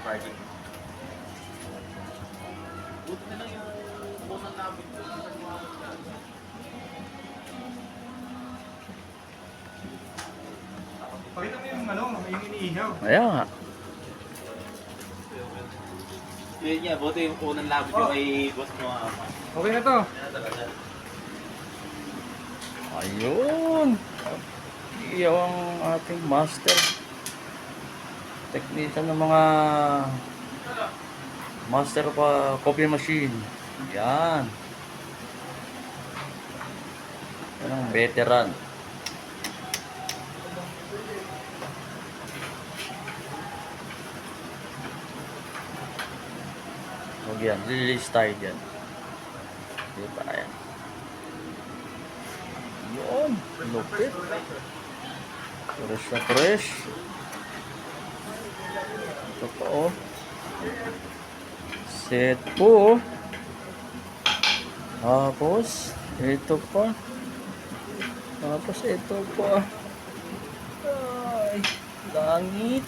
parking. Buti na lang yung unang namin ko. Pakita mo yung ano, yung iniihaw. Ayan nga. Yun niya, buti yung unang labit ko kay boss mo. Okay na to. Ayun. Iyaw ang ating master. Technician ng mga master pa coffee machine. Yan. Yan ang veteran. Huwag yan. Release tayo dyan. Dito tayo. Yun. Lupit. Fresh na fresh. Ito pa oh. Set po. Tapos, ito pa. Tapos, ito pa. Ay, langit.